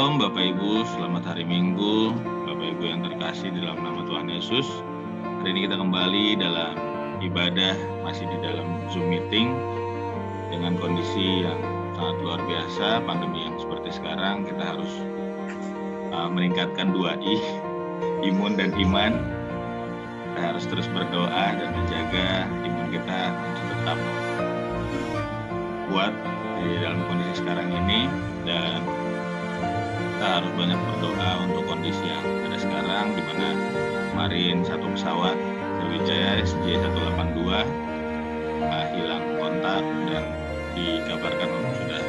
Shalom Bapak Ibu, selamat hari Minggu. Bapak Ibu yang terkasih di dalam nama Tuhan Yesus. Hari ini kita kembali dalam ibadah, masih di dalam Zoom meeting dengan kondisi yang sangat luar biasa, pandemi yang seperti sekarang. Kita harus meningkatkan 2I, imun dan iman. Kita harus terus berdoa dan menjaga imun kita untuk tetap kuat di dalam kondisi sekarang ini, dan kita harus banyak berdoa untuk kondisi yang ada sekarang, di mana kemarin satu pesawat Sriwijaya SJ182 hilang kontak dan dikabarkan sudah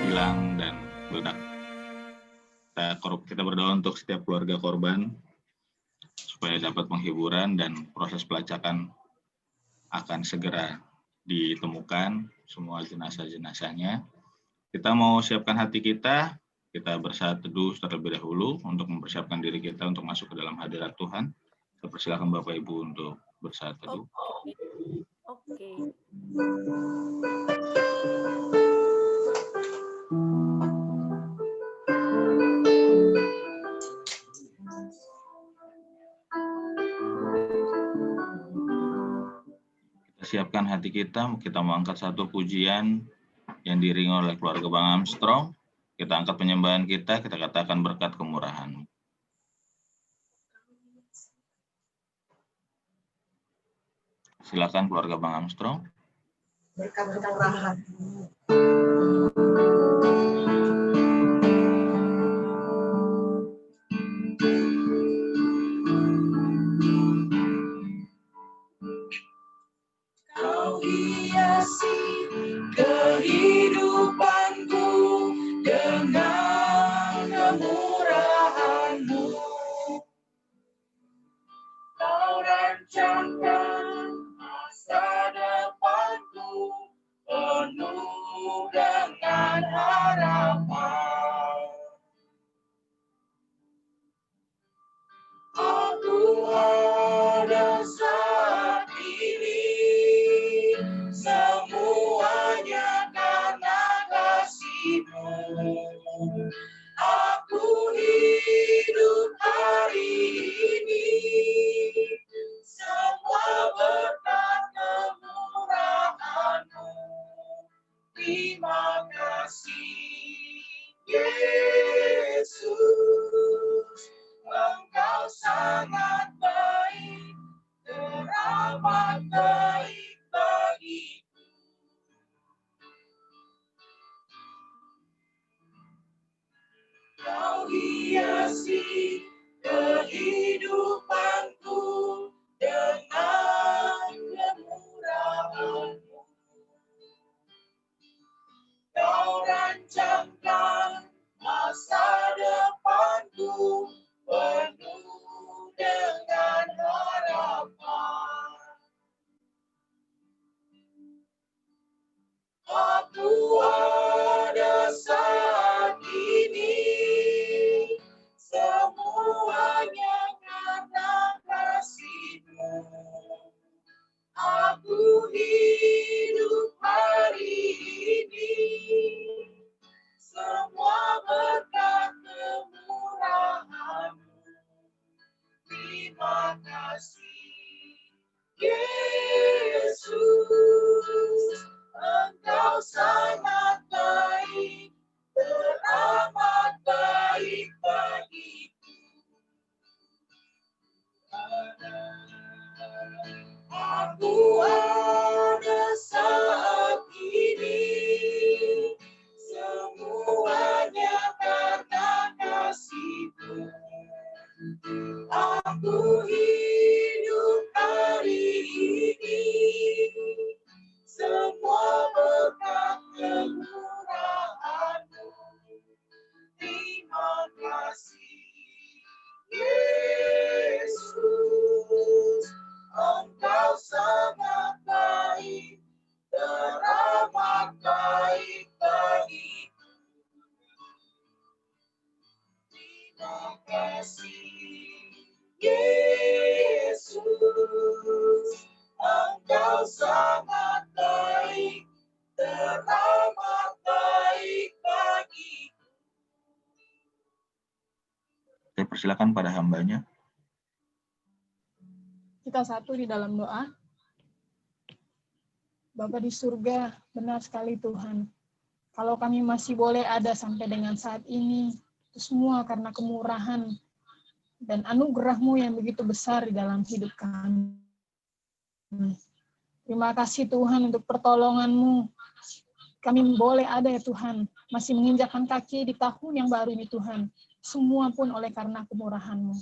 hilang dan meledak. Kita berdoa untuk setiap keluarga korban supaya dapat penghiburan dan proses pelacakan akan segera ditemukan semua jenazah-jenazahnya. Kita mau siapkan hati kita bersaat teduh terlebih dahulu untuk mempersiapkan diri kita untuk masuk ke dalam hadirat Tuhan. Saya persilakan Bapak Ibu untuk bersaat teduh. Oke. Kita siapkan hati kita mau angkat satu pujian yang diiringi oleh keluarga Bang Armstrong. Kita angkat penyembahan kita katakan berkat kemurahan. Silakan keluarga Bang Armstrong. Berkat kemurahan. Kau hiasi kehidupanku dengan kemurahan-Mu. Kau rancangkan masa depanku penuh dengan harapan. Aku ada saat ini, semuanya karena kasih-Mu. Aku hidup hari ini, semua berkat kemurahan-Mu. Terima kasih, Yesus. Engkau sangat baik, teramat baik bagiku. Kau hiasi kehidupanku dengan kemurahan-Mu. Kau rancangkan masa depanku penuh dengan harapan. Aku ada saat ini, semua Persilakan pada hambanya. Kita satu di dalam doa. Bapa di surga, benar sekali Tuhan. Kalau kami masih boleh ada sampai dengan saat ini, itu semua karena kemurahan dan anugerah-Mu yang begitu besar di dalam hidup kami. Terima kasih Tuhan untuk pertolongan-Mu. Kami boleh ada ya Tuhan, masih menginjakkan kaki di tahun yang baru ini Tuhan. Semua pun oleh karena kemurahan-Mu.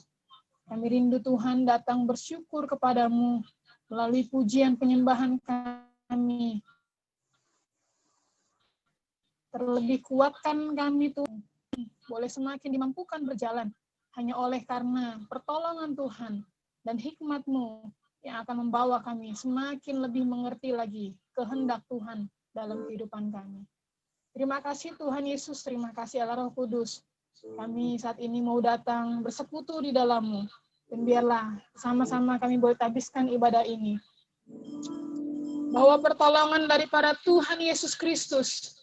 Kami rindu Tuhan datang bersyukur kepadamu melalui pujian penyembahan kami. Terlebih kuatkan kami Tuhan, boleh semakin dimampukan berjalan hanya oleh karena pertolongan Tuhan dan hikmat-Mu yang akan membawa kami semakin lebih mengerti lagi kehendak Tuhan dalam kehidupan kami. Terima kasih Tuhan Yesus, terima kasih Allah Roh Kudus. Kami saat ini mau datang bersekutu di dalam-Mu. Dan biarlah sama-sama kami boleh habiskan ibadah ini. Bahwa pertolongan daripada Tuhan Yesus Kristus,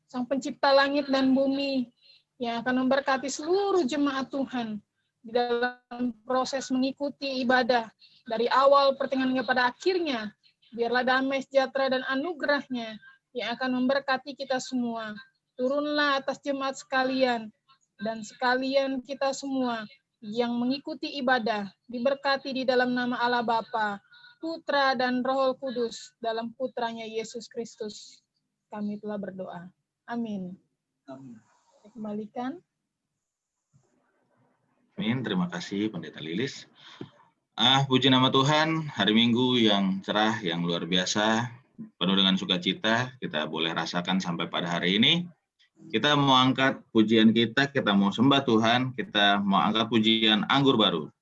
Sang Pencipta langit dan bumi, yang akan memberkati seluruh jemaat Tuhan di dalam proses mengikuti ibadah dari awal pertengahan pada akhirnya. Biarlah damai sejahtera dan anugerah-Nya yang akan memberkati kita semua. Turunlah atas jemaat sekalian dan sekalian kita semua yang mengikuti ibadah, diberkati di dalam nama Allah Bapa, Putra dan Roh Kudus, dalam Putranya Yesus Kristus. Kami telah berdoa. Amin. Saya kembalikan. Amin, terima kasih Pendeta Lilis. Puji nama Tuhan, hari Minggu yang cerah, yang luar biasa, penuh dengan sukacita, kita boleh rasakan sampai pada hari ini. Kita mau angkat pujian kita mau sembah Tuhan, kita mau angkat pujian Anggur Baru.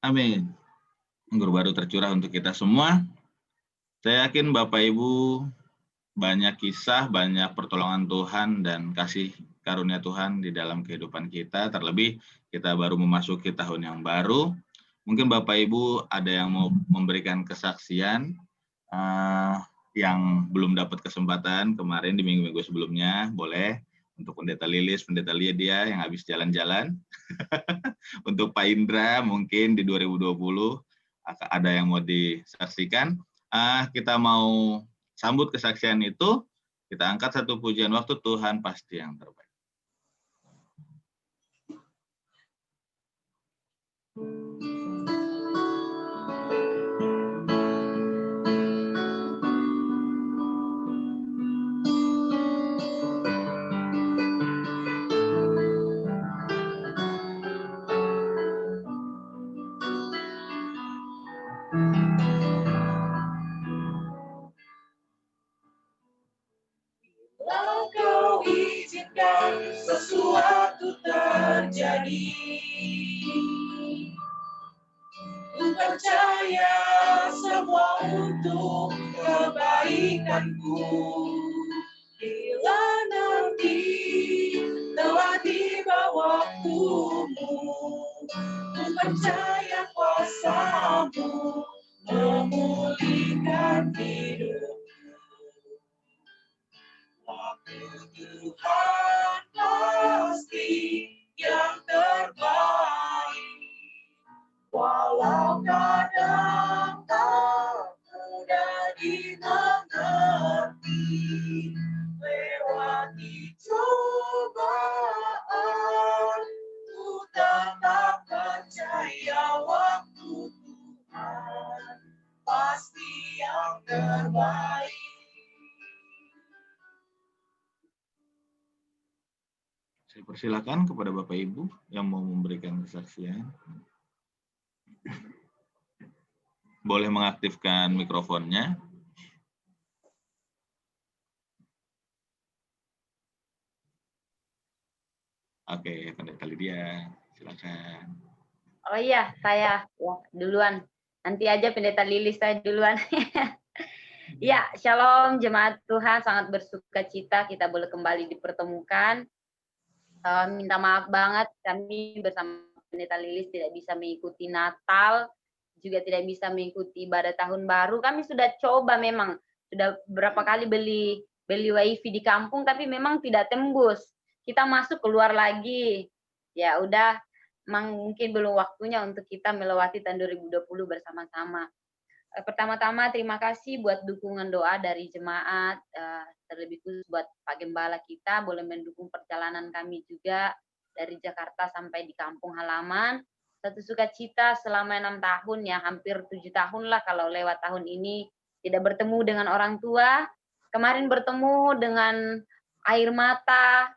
Amin. Anggur baru tercurah untuk kita semua. Saya yakin Bapak Ibu banyak kisah, banyak pertolongan Tuhan dan kasih karunia Tuhan di dalam kehidupan kita. Terlebih kita baru memasuki tahun yang baru. Mungkin Bapak Ibu ada yang mau memberikan kesaksian yang belum dapat kesempatan kemarin di minggu-minggu sebelumnya, boleh. Untuk Pendeta Lilis, Pendeta Lydia yang habis jalan-jalan. Untuk Pak Indra mungkin di 2020 ada yang mau disaksikan. Kita mau sambut kesaksian itu, kita angkat satu pujian waktu Tuhan pasti yang terbaik. Bila kau izinkan sesuatu terjadi, ku percaya semua untuk kebaikanku. Bila nanti telah tiba waktumu, ku percaya kuasa-Mu memulihkan hidupku. Waktu Tuhan pasti yang terbaik, walau kadang tak mudah dimengerti. Lewati cobaan, ku tetap percaya waktu Tuhan pasti yang terbaik. Saya persilakan kepada Bapak Ibu yang mau memberikan kesaksian. Boleh mengaktifkan mikrofonnya. Oke, Pendeta Lydia, silakan. Oh iya, saya ya, duluan. Nanti aja Pendeta Lilis saya duluan. Ya, Shalom jemaat Tuhan, sangat bersuka cita kita boleh kembali dipertemukan. Minta maaf banget kami bersama Pendeta Lilis tidak bisa mengikuti Natal, juga tidak bisa mengikuti ibadah tahun baru. Kami sudah coba memang, sudah berapa kali beli wifi di kampung, tapi memang tidak tembus. Kita masuk keluar lagi. Ya udah, memang mungkin belum waktunya untuk kita melewati tahun 2020 bersama-sama. Pertama-tama terima kasih buat dukungan doa dari jemaat, terlebih khusus buat Pak Gembala kita, boleh mendukung perjalanan kami juga dari Jakarta sampai di kampung halaman. Satu sukacita selama 6 tahun ya, hampir 7 tahun lah kalau lewat tahun ini tidak bertemu dengan orang tua. Kemarin bertemu dengan air mata,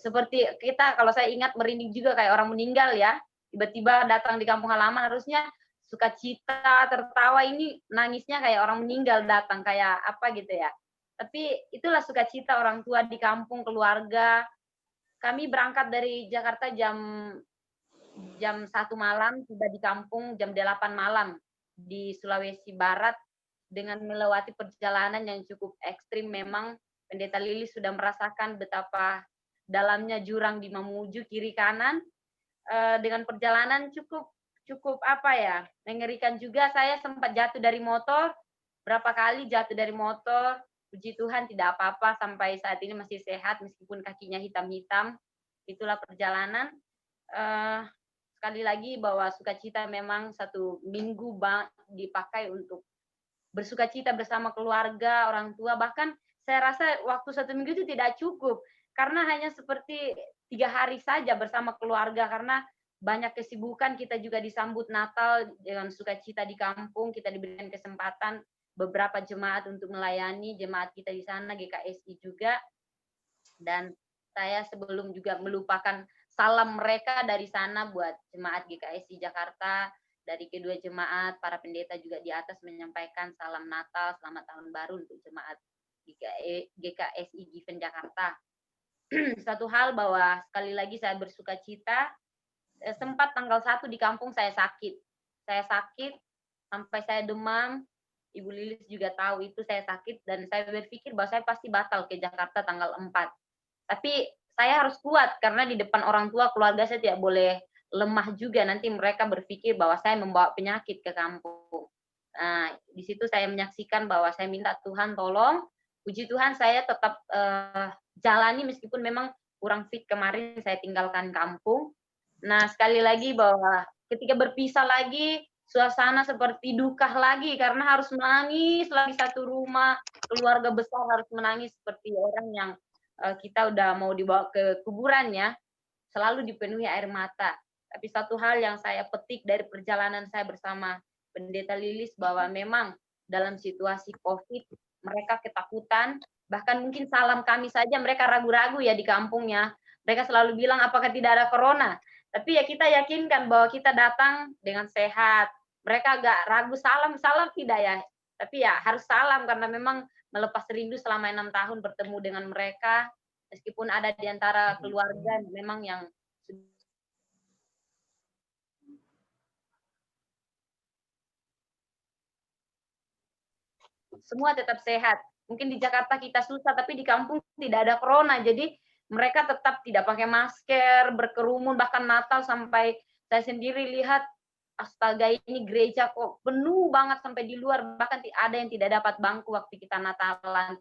seperti kita, kalau saya ingat merinding juga kayak orang meninggal ya, tiba-tiba datang di kampung halaman, harusnya sukacita, tertawa, ini nangisnya kayak orang meninggal datang, kayak apa gitu ya. Tapi itulah sukacita orang tua di kampung, keluarga. Kami berangkat dari Jakarta jam 1 malam, tiba di kampung jam 8 malam di Sulawesi Barat, dengan melewati perjalanan yang cukup ekstrim memang. Pendeta Lilis sudah merasakan betapa dalamnya jurang di Mamuju kiri kanan, dengan perjalanan cukup apa ya, mengerikan juga. Saya sempat jatuh dari motor, berapa kali jatuh dari motor. Puji Tuhan tidak apa-apa, sampai saat ini masih sehat meskipun kakinya hitam-hitam. Itulah perjalanan. Sekali lagi bahwa sukacita memang 1 minggu dipakai untuk bersukacita bersama keluarga, orang tua. Bahkan saya rasa waktu 1 minggu itu tidak cukup, karena hanya seperti 3 hari saja bersama keluarga, karena banyak kesibukan. Kita juga disambut Natal dengan sukacita di kampung. Kita diberikan kesempatan beberapa jemaat untuk melayani jemaat kita di sana, GKSI juga. Dan saya sebelum juga melupakan salam mereka dari sana buat jemaat GKSI Jakarta, dari kedua jemaat, para pendeta juga di atas menyampaikan salam Natal, selamat tahun baru untuk jemaat GKSI Given Jakarta. Satu hal bahwa sekali lagi saya bersuka cita, sempat tanggal 1 di kampung saya sakit. Saya sakit sampai saya demam. Ibu Lilis juga tahu itu saya sakit, dan saya berpikir bahwa saya pasti batal ke Jakarta tanggal 4. Tapi saya harus kuat karena di depan orang tua keluarga saya tidak boleh lemah juga, nanti mereka berpikir bahwa saya membawa penyakit ke kampung. Nah, di situ saya menyaksikan bahwa saya minta Tuhan tolong. Puji Tuhan saya tetap jalani meskipun memang kurang fit kemarin saya tinggalkan kampung. Nah, sekali lagi bahwa ketika berpisah lagi, suasana seperti duka lagi karena harus menangis lagi satu rumah, keluarga besar harus menangis seperti orang yang kita udah mau dibawa ke kuburan ya, selalu dipenuhi air mata. Tapi satu hal yang saya petik dari perjalanan saya bersama Pendeta Lilis, bahwa memang dalam situasi COVID, mereka ketakutan, bahkan mungkin salam kami saja mereka ragu-ragu ya di kampungnya. Mereka selalu bilang apakah tidak ada corona. Tapi ya kita yakinkan bahwa kita datang dengan sehat. mereka agak ragu salam tidak ya, tapi ya harus salam karena memang melepas rindu selama 6 tahun bertemu dengan mereka, meskipun ada di antara keluarga memang yang semua tetap sehat. Mungkin di Jakarta kita susah, tapi di kampung tidak ada corona. Jadi mereka tetap tidak pakai masker, berkerumun, bahkan Natal sampai saya sendiri lihat, astaga ini gereja kok penuh banget sampai di luar, bahkan ada yang tidak dapat bangku waktu kita Natalan.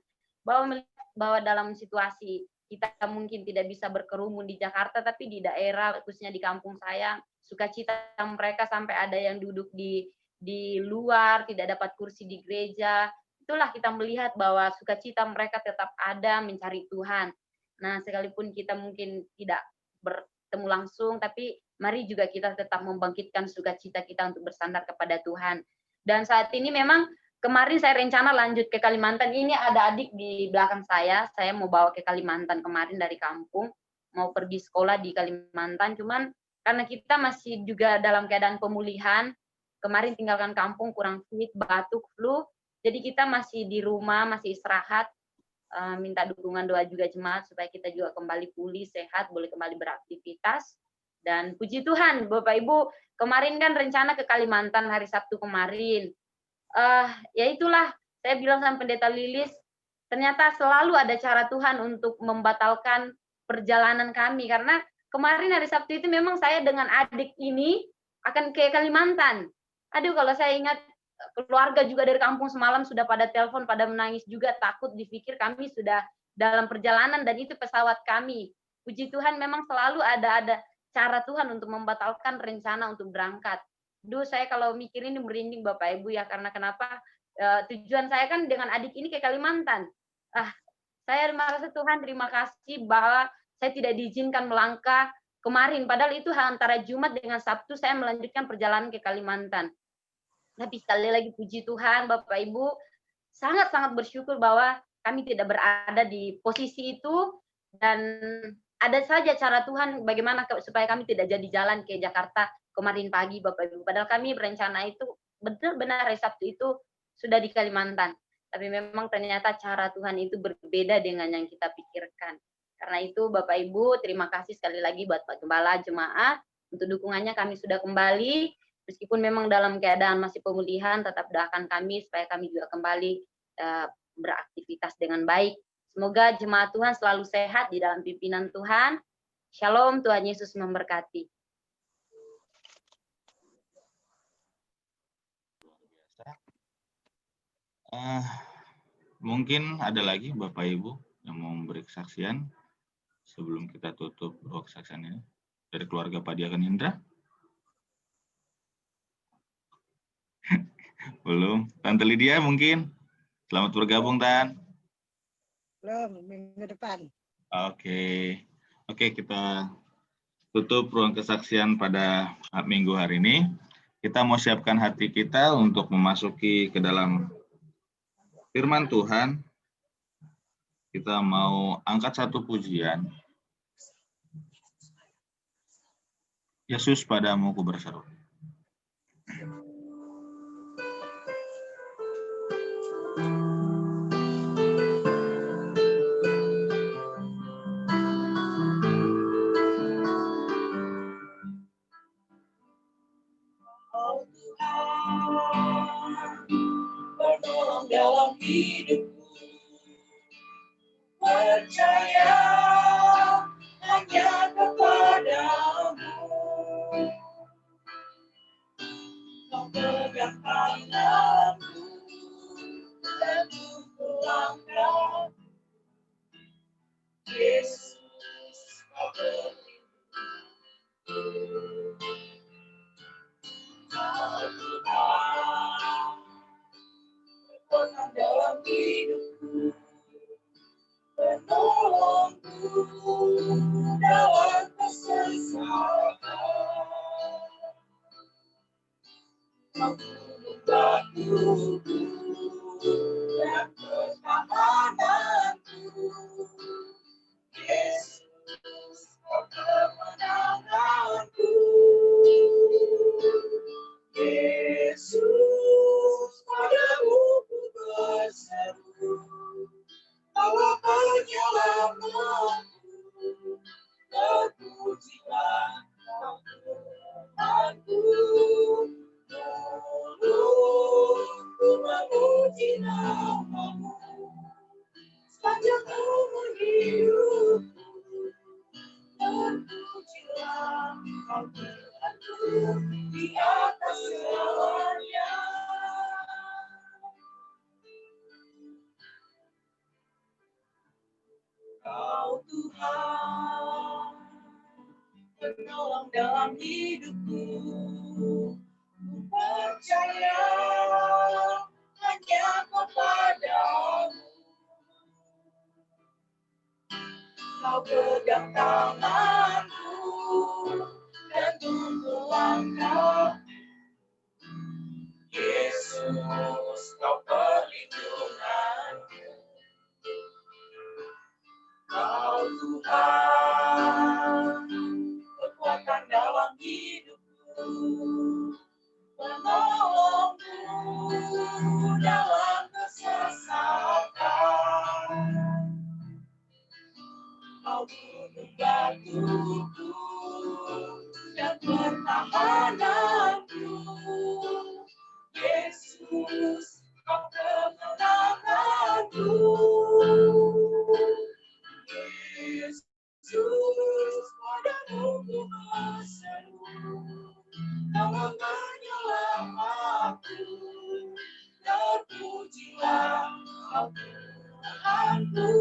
Bahwa dalam situasi kita mungkin tidak bisa berkerumun di Jakarta, tapi di daerah, khususnya di kampung saya, sukacita mereka sampai ada yang duduk di luar, tidak dapat kursi di gereja. Itulah kita melihat bahwa sukacita mereka tetap ada mencari Tuhan. Nah, sekalipun kita mungkin tidak bertemu langsung, tapi mari juga kita tetap membangkitkan sukacita kita untuk bersandar kepada Tuhan. Dan saat ini memang kemarin saya rencana lanjut ke Kalimantan. Ini ada adik di belakang saya mau bawa ke Kalimantan kemarin dari kampung, mau pergi sekolah di Kalimantan. Cuman karena kita masih juga dalam keadaan pemulihan, kemarin tinggalkan kampung kurang fit, batuk, flu, jadi kita masih di rumah, masih istirahat, minta dukungan doa juga jemaat supaya kita juga kembali pulih, sehat, boleh kembali beraktivitas. Dan puji Tuhan, Bapak Ibu, kemarin kan rencana ke Kalimantan hari Sabtu kemarin. Ya itulah, saya bilang sama Pendeta Lilis, ternyata selalu ada cara Tuhan untuk membatalkan perjalanan kami. Karena kemarin hari Sabtu itu memang saya dengan adik ini akan ke Kalimantan. Aduh, kalau saya ingat, keluarga juga dari kampung semalam sudah pada telepon, pada menangis juga, takut dipikir kami sudah dalam perjalanan dan itu pesawat kami. Puji Tuhan memang selalu ada cara Tuhan untuk membatalkan rencana untuk berangkat. Duh, saya kalau mikir ini merinding Bapak Ibu ya, karena kenapa? Tujuan saya kan dengan adik ini ke Kalimantan. Saya merasa Tuhan terima kasih bahwa saya tidak diizinkan melangkah kemarin, padahal itu antara Jumat dengan Sabtu saya melanjutkan perjalanan ke Kalimantan. Tapi sekali lagi puji Tuhan, Bapak Ibu, sangat-sangat bersyukur bahwa kami tidak berada di posisi itu, dan ada saja cara Tuhan bagaimana supaya kami tidak jadi jalan ke Jakarta kemarin pagi, Bapak Ibu. Padahal kami berencana itu benar-benar hari Sabtu itu sudah di Kalimantan. Tapi memang ternyata cara Tuhan itu berbeda dengan yang kita pikirkan. Karena itu Bapak Ibu, terima kasih sekali lagi buat Pak Gembala, jemaat, untuk dukungannya kami sudah kembali. Meskipun memang dalam keadaan masih pemulihan, tetap doakan kami supaya kami juga kembali beraktivitas dengan baik. Semoga jemaat Tuhan selalu sehat di dalam pimpinan Tuhan. Shalom, Tuhan Yesus memberkati. Mungkin ada lagi Bapak Ibu yang mau memberi kesaksian sebelum kita tutup kesaksian ini dari keluarga Pak Diaken Indra. Belum. Tante Lydia mungkin. Selamat bergabung, Tan. Belum, minggu depan. Oke, kita tutup ruang kesaksian pada minggu hari ini. Kita mau siapkan hati kita untuk memasuki ke dalam firman Tuhan. Kita mau angkat satu pujian. Yesus padamu ku berseru. Bertolong dalam hidupku, percaya hanya kepadamu. Kau pegang tanganku, teguh langkah. Yesus, kau bertolong dalam hidupku, penolongku dalam kesesakan. Kau buka tubuhku dan pertahananku. Yesus, kau kemenanganku. Yesus, berkembang dalam hidupku. Ku percaya hanya kepadamu. Kau pegang tanganku dan tuntun langkah. Yesus, kau perlindunganku. Kau Tuhan, kekuatan dalam hidupku, penolongku dalam kesesatan. Kau tuntun batuku dan pertahananku. Yesus, kau kemenanganku. Yesus, padamu ku berseru, Kau penyelamatku. Terpujilah Kau Tuhanku.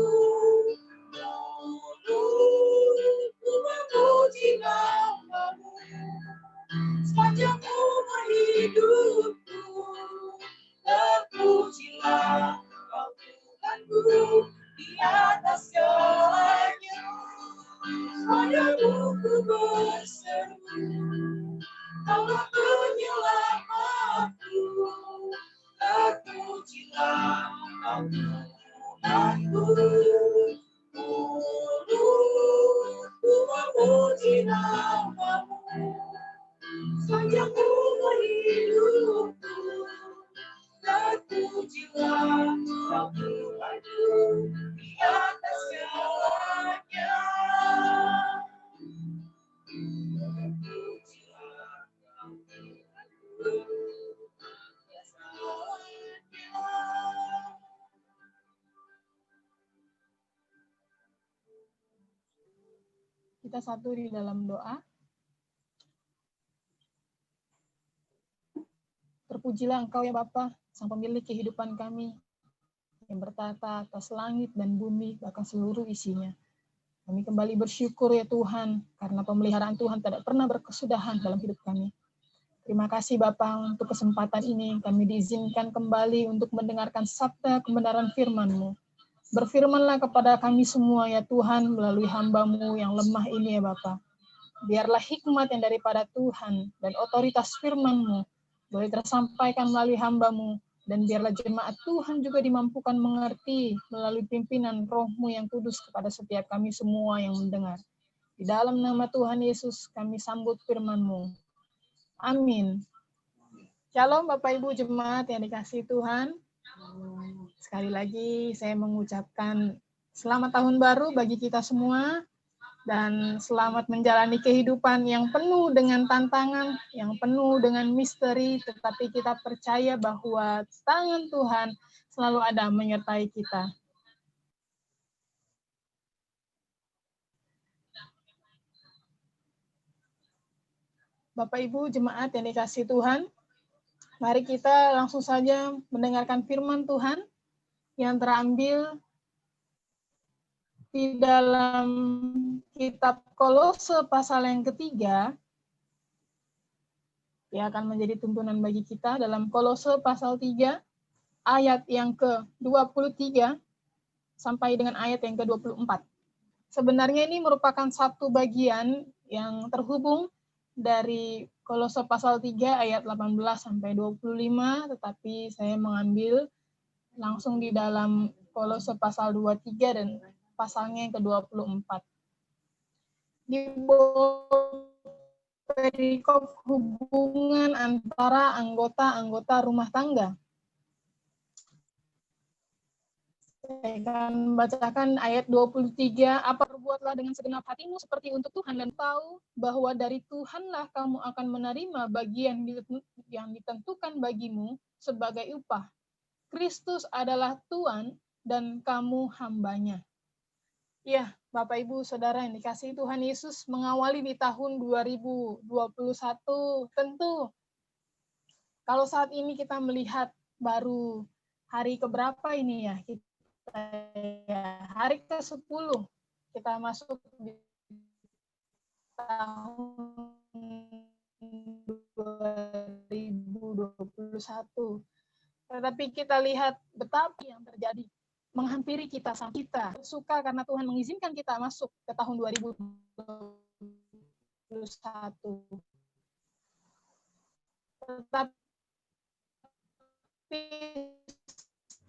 Mulutku memuji nama-Mu sepanjang umur hidupku. Terpujilah Kau Tuhanku di atas segalanya. Padamu ku berseru, Kaulah penyelamatku. Terpujilah Kau Tuhanku. Mulutku memuji nama-Mu sepanjang umur hidupku. Terpujilah Kau Tuhanku di atas segalanya. Terpujilah Kau Tuhanku di atas segalanya. Kita satu di dalam doa. Terpujilah Engkau ya Bapa, Sang Pemilik kehidupan kami, yang bertata atas langit dan bumi, bahkan seluruh isinya. Kami kembali bersyukur ya Tuhan, karena pemeliharaan Tuhan tidak pernah berkesudahan dalam hidup kami. Terima kasih Bapa untuk kesempatan ini, kami diizinkan kembali untuk mendengarkan sabda kebenaran firman-Mu. Berfirmanlah kepada kami semua ya Tuhan, melalui hamba-Mu yang lemah ini ya Bapa. Biarlah hikmat yang daripada Tuhan dan otoritas firman-Mu boleh tersampaikan melalui hamba-Mu, dan biarlah jemaat Tuhan juga dimampukan mengerti melalui pimpinan Roh-Mu yang kudus kepada setiap kami semua yang mendengar. Di dalam nama Tuhan Yesus kami sambut firman-Mu. Amin. Shalom Bapak Ibu jemaat yang dikasihi Tuhan. Sekali lagi saya mengucapkan selamat tahun baru bagi kita semua dan selamat menjalani kehidupan yang penuh dengan tantangan, yang penuh dengan misteri, tetapi kita percaya bahwa tangan Tuhan selalu ada menyertai kita. Bapak Ibu jemaat yang dikasihi Tuhan, mari kita langsung saja mendengarkan firman Tuhan yang terambil di dalam kitab Kolose pasal yang ketiga. Yang akan menjadi tuntunan bagi kita dalam Kolose pasal 3 ayat yang ke-23 sampai dengan ayat yang ke-24. Sebenarnya ini merupakan satu bagian yang terhubung dari Kolose pasal 3 ayat 18 sampai 25, tetapi saya mengambil langsung di dalam Kolose pasal 23 dan pasalnya yang ke-24. Di perikop hubungan antara anggota-anggota rumah tangga. Saya akan membacakan ayat 23. Apa perbuatlah dengan segenap hatimu seperti untuk Tuhan, dan tahu bahwa dari Tuhanlah kamu akan menerima bagian yang ditentukan bagimu sebagai upah. Kristus adalah Tuhan dan kamu hambanya. Ya, Bapak Ibu Saudara yang dikasihi Tuhan Yesus, mengawali di tahun 2021, tentu kalau saat ini kita melihat baru hari keberapa ini ya, hari ke-10 kita masuk di tahun 2021. Tetapi kita lihat betapa yang terjadi menghampiri kita, sampai kita bersuka karena Tuhan mengizinkan kita masuk ke tahun 2021. Tetapi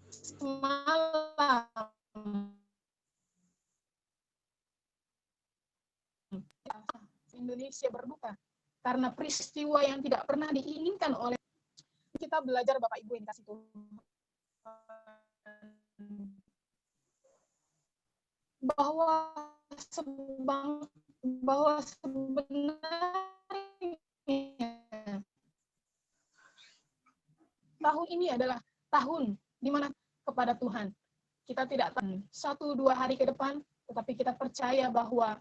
semalam Indonesia berduka karena peristiwa yang tidak pernah diinginkan oleh kita. Belajar Bapak Ibu yang kasih Tuhan bahwa sebenarnya tahun ini adalah tahun di mana kepada Tuhan kita tidak tahu 1-2 hari ke depan, tetapi kita percaya bahwa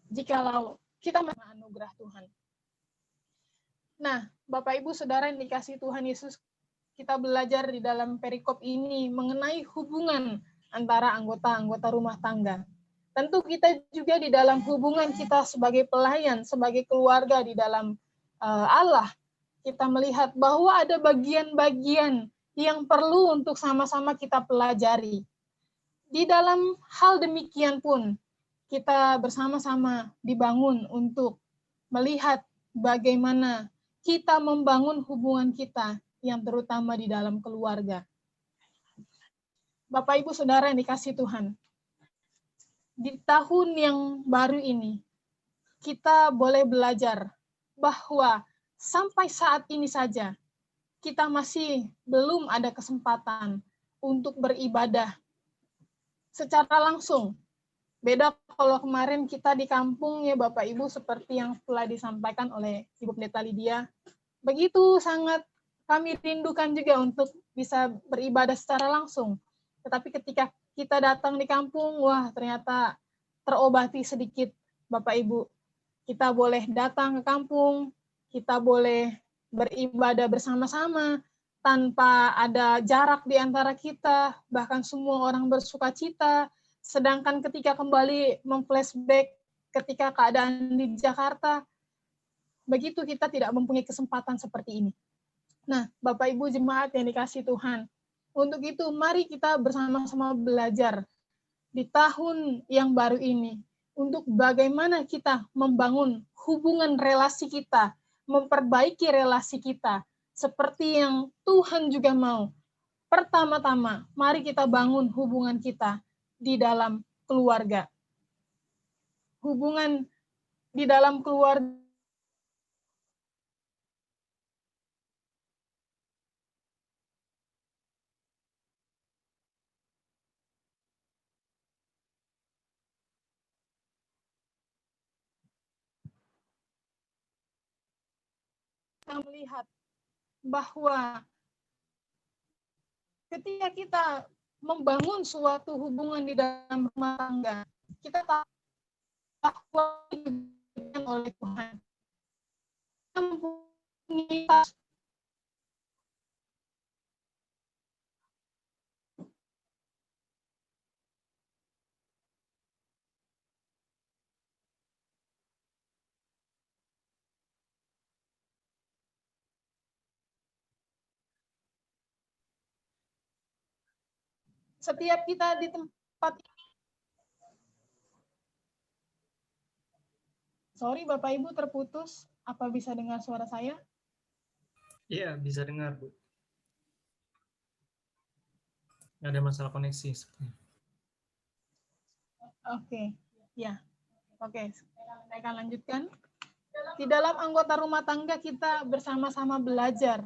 jikalau kita menerima anugerah Tuhan. Nah, Bapak Ibu Saudara yang dikasihi Tuhan Yesus, kita belajar di dalam perikop ini mengenai hubungan antara anggota-anggota rumah tangga. Tentu kita juga di dalam hubungan kita sebagai pelayan, sebagai keluarga di dalam Allah, kita melihat bahwa ada bagian-bagian yang perlu untuk sama-sama kita pelajari. Di dalam hal demikian pun, kita bersama-sama dibangun untuk melihat bagaimana kita membangun hubungan kita yang terutama di dalam keluarga. Bapak Ibu Saudara yang dikasihi Tuhan, di tahun yang baru ini, kita boleh belajar bahwa sampai saat ini saja, kita masih belum ada kesempatan untuk beribadah secara langsung. Beda kalau kemarin kita di kampung ya Bapak Ibu, seperti yang telah disampaikan oleh Ibu Pendeta Lydia, begitu sangat kami rindukan juga untuk bisa beribadah secara langsung. Tetapi ketika kita datang di kampung, wah ternyata terobati sedikit Bapak Ibu. Kita boleh datang ke kampung, kita boleh beribadah bersama-sama, tanpa ada jarak di antara kita, bahkan semua orang bersuka cita. Sedangkan ketika kembali memflashback ketika keadaan di Jakarta, begitu kita tidak mempunyai kesempatan seperti ini. Nah, Bapak Ibu jemaat yang dikasihi Tuhan, untuk itu mari kita bersama-sama belajar di tahun yang baru ini untuk bagaimana kita membangun hubungan relasi kita, memperbaiki relasi kita seperti yang Tuhan juga mau. Pertama-tama, mari kita bangun hubungan kita di dalam keluarga. Hubungan di dalam keluarga kita melihat bahwa ketika kita membangun suatu hubungan di dalam rumah tangga, kita tahu bahwa diberikan oleh Tuhan. Setiap kita di tempat ini. Sorry Bapak Ibu terputus. Apa bisa dengar suara saya? Iya, bisa dengar, Bu. Nggak ada masalah koneksi. Oke, ya. Oke, saya akan lanjutkan. Di dalam anggota rumah tangga kita bersama-sama belajar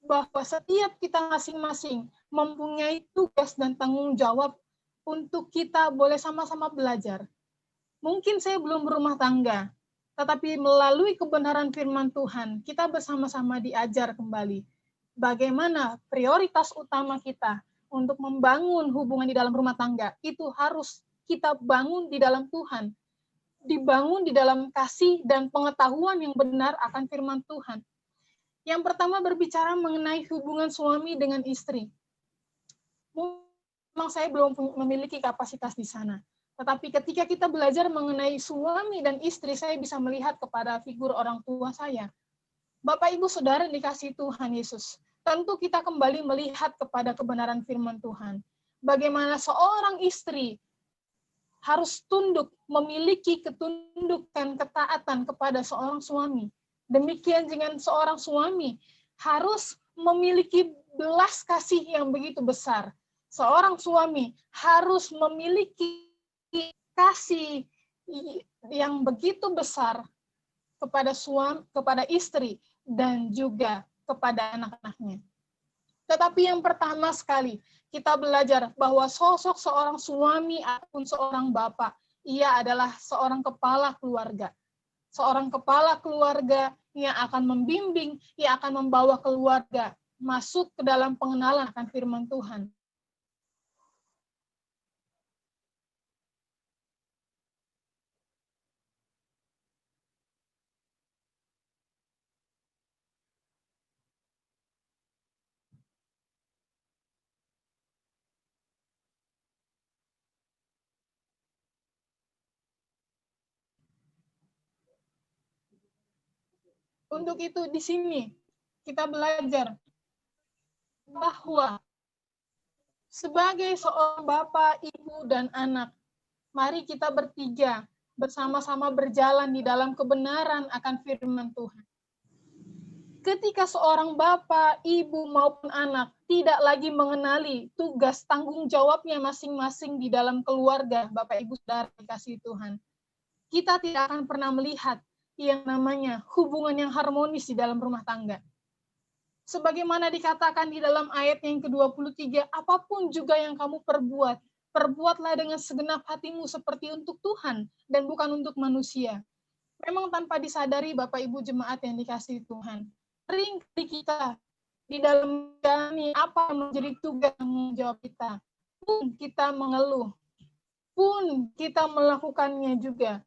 bahwa setiap kita masing-masing mempunyai tugas dan tanggung jawab untuk kita boleh sama-sama belajar. Mungkin saya belum berumah tangga, tetapi melalui kebenaran firman Tuhan, kita bersama-sama diajar kembali bagaimana prioritas utama kita untuk membangun hubungan di dalam rumah tangga. Itu harus kita bangun di dalam Tuhan, dibangun di dalam kasih dan pengetahuan yang benar akan firman Tuhan. Yang pertama berbicara mengenai hubungan suami dengan istri. Memang saya belum memiliki kapasitas di sana. Tetapi ketika kita belajar mengenai suami dan istri, saya bisa melihat kepada figur orang tua saya. Bapak, Ibu, Saudara dikasihi Tuhan Yesus. Tentu kita kembali melihat kepada kebenaran firman Tuhan. Bagaimana seorang istri harus tunduk, memiliki ketundukan, ketaatan kepada seorang suami. Demikian dengan seorang suami harus memiliki belas kasih yang begitu besar. Seorang suami harus memiliki kasih yang begitu besar kepada suami, kepada istri, dan juga kepada anak-anaknya. Tetapi yang pertama sekali, kita belajar bahwa sosok seorang suami ataupun seorang bapak, ia adalah seorang kepala keluarga. Seorang kepala keluarga yang akan membimbing, yang akan membawa keluarga masuk ke dalam pengenalan akan firman Tuhan. Untuk itu di sini kita belajar bahwa sebagai seorang bapak, ibu, dan anak, mari kita bertiga bersama-sama berjalan di dalam kebenaran akan firman Tuhan. Ketika seorang bapak, ibu, maupun anak tidak lagi mengenali tugas tanggung jawabnya masing-masing di dalam keluarga, Bapak, Ibu, Saudara dikasihi Tuhan, kita tidak akan pernah melihat yang namanya hubungan yang harmonis di dalam rumah tangga. Sebagaimana dikatakan di dalam ayat yang ke-23, apapun juga yang kamu perbuat, perbuatlah dengan segenap hatimu seperti untuk Tuhan dan bukan untuk manusia. Memang tanpa disadari Bapak Ibu jemaat yang dikasihi Tuhan, seringkali kita di dalam menjalani apa yang menjadi tugas tanggung jawab kita, pun kita mengeluh, pun kita melakukannya juga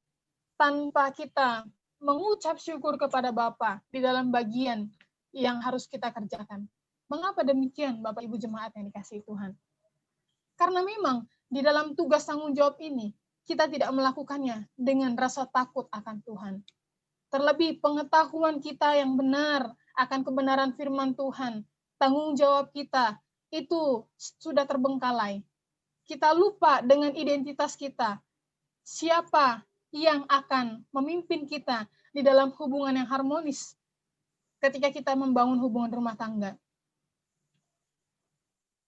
tanpa kita mengucap syukur kepada Bapa di dalam bagian yang harus kita kerjakan. Mengapa demikian, Bapak Ibu jemaat yang dikasihi Tuhan? Karena memang di dalam tugas tanggung jawab ini, kita tidak melakukannya dengan rasa takut akan Tuhan. Terlebih pengetahuan kita yang benar akan kebenaran firman Tuhan, tanggung jawab kita itu sudah terbengkalai. Kita lupa dengan identitas kita. Siapa yang akan memimpin kita di dalam hubungan yang harmonis ketika kita membangun hubungan rumah tangga.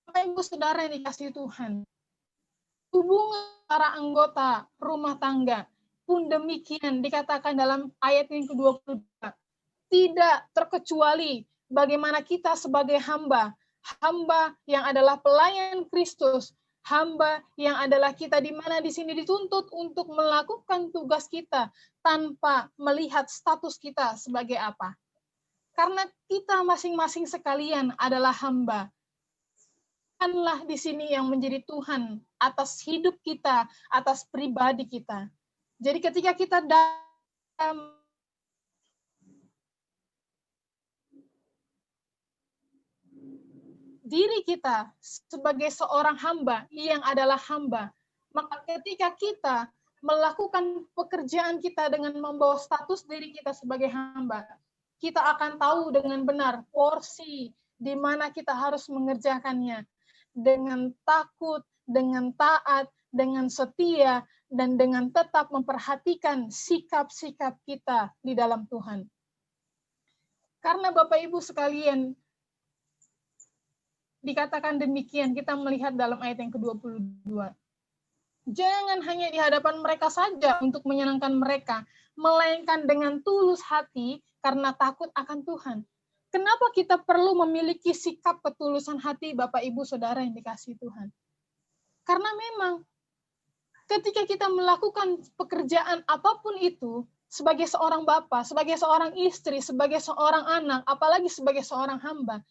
Bapak, Ibu, Saudara yang dikasihi Tuhan, hubungan para anggota rumah tangga pun demikian dikatakan dalam ayat yang ke-22. Tidak terkecuali bagaimana kita sebagai hamba yang adalah pelayan Kristus, hamba yang adalah kita di mana di sini dituntut untuk melakukan tugas kita tanpa melihat status kita sebagai apa. Karena kita masing-masing sekalian adalah hamba. Tuhanlah di sini yang menjadi Tuhan atas hidup kita, atas pribadi kita. Jadi ketika kita dalam diri kita sebagai seorang hamba yang adalah hamba, maka ketika kita melakukan pekerjaan kita dengan membawa status diri kita sebagai hamba, kita akan tahu dengan benar porsi di mana kita harus mengerjakannya dengan takut, dengan taat, dengan setia, dan dengan tetap memperhatikan sikap-sikap kita di dalam Tuhan. Karena Bapak Ibu sekalian, dikatakan demikian, kita melihat dalam ayat yang ke-22. Jangan hanya di hadapan mereka saja untuk menyenangkan mereka, melainkan dengan tulus hati karena takut akan Tuhan. Kenapa kita perlu memiliki sikap ketulusan hati, Bapak, Ibu, Saudara yang dikasihi Tuhan? Karena memang ketika kita melakukan pekerjaan apapun itu, sebagai seorang bapak, sebagai seorang istri, sebagai seorang anak, apalagi sebagai seorang hamba,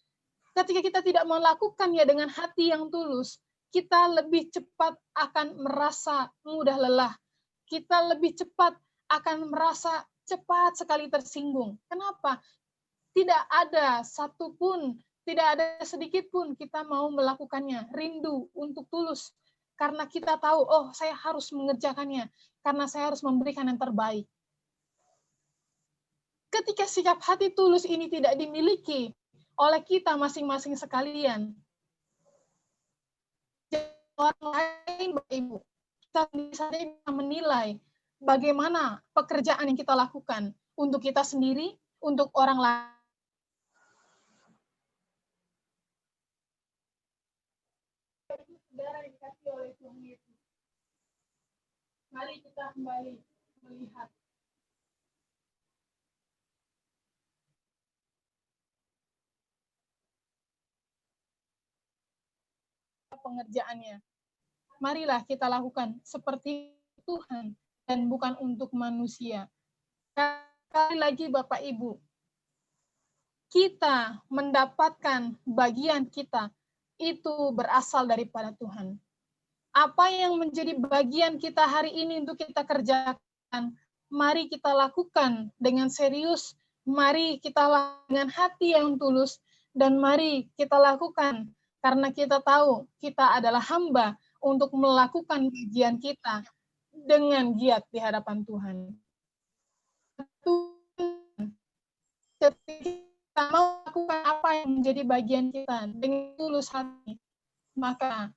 ketika kita tidak melakukannya dengan hati yang tulus, kita lebih cepat akan merasa mudah lelah. Kita lebih cepat akan merasa cepat sekali tersinggung. Kenapa? Tidak ada satupun, tidak ada sedikit pun kita mau melakukannya. Rindu untuk tulus. karena kita tahu, oh saya harus mengerjakannya, karena saya harus memberikan yang terbaik. Ketika sikap hati tulus ini tidak dimiliki oleh kita masing-masing sekalian, orang lain, Bapak Ibu, kita bisa menilai bagaimana pekerjaan yang kita lakukan untuk kita sendiri, untuk orang lain. Saudara dikasih oleh Tuhan Yesus. Mari kita kembali melihat pengerjaannya. Marilah kita lakukan seperti Tuhan dan bukan untuk manusia. Sekali lagi Bapak Ibu, kita mendapatkan bagian kita itu berasal daripada Tuhan. Apa yang menjadi bagian kita hari ini untuk kita kerjakan, mari kita lakukan dengan serius, mari kita lakukan dengan hati yang tulus, dan mari kita lakukan karena kita tahu kita adalah hamba untuk melakukan bagian kita dengan giat di hadapan Tuhan. Ketika kita mau melakukan apa yang menjadi bagian kita dengan tulus hati, maka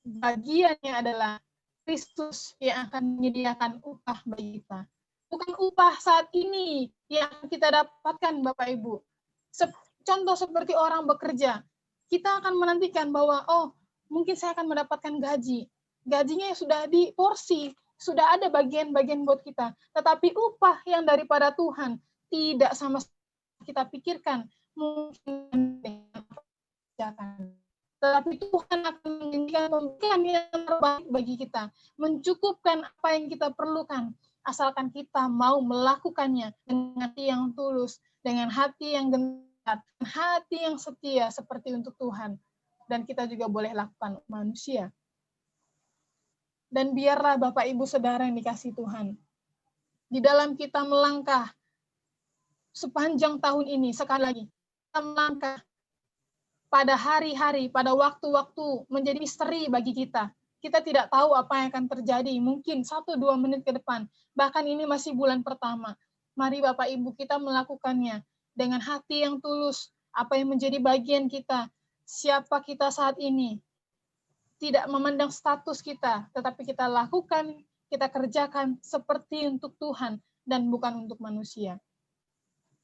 bagiannya adalah Kristus yang akan menyediakan upah bagi kita. Bukan upah saat ini yang kita dapatkan, Bapak Ibu. Contoh seperti orang bekerja, kita akan menantikan bahwa, oh, mungkin saya akan mendapatkan gaji. Gajinya sudah diporsi, sudah ada bagian-bagian buat kita. Tetapi upah yang daripada Tuhan tidak sama kita pikirkan mungkin dengan kerjakan. Tetapi Tuhan akan memberikan yang terbaik bagi kita, mencukupkan apa yang kita perlukan, asalkan kita mau melakukannya dengan hati yang tulus, dengan hati yang gentar, hati yang setia seperti untuk Tuhan. Dan kita juga boleh lakukan manusia. Dan biarlah Bapak Ibu Saudara yang dikasih Tuhan, di dalam kita melangkah sepanjang tahun ini, sekali lagi, kita melangkah pada hari-hari, pada waktu-waktu menjadi misteri bagi kita. Kita tidak tahu apa yang akan terjadi, mungkin 1-2 menit ke depan. Bahkan ini masih bulan pertama. Mari Bapak Ibu kita melakukannya dengan hati yang tulus, apa yang menjadi bagian kita, siapa kita saat ini. Tidak memandang status kita, tetapi kita lakukan, kita kerjakan seperti untuk Tuhan dan bukan untuk manusia.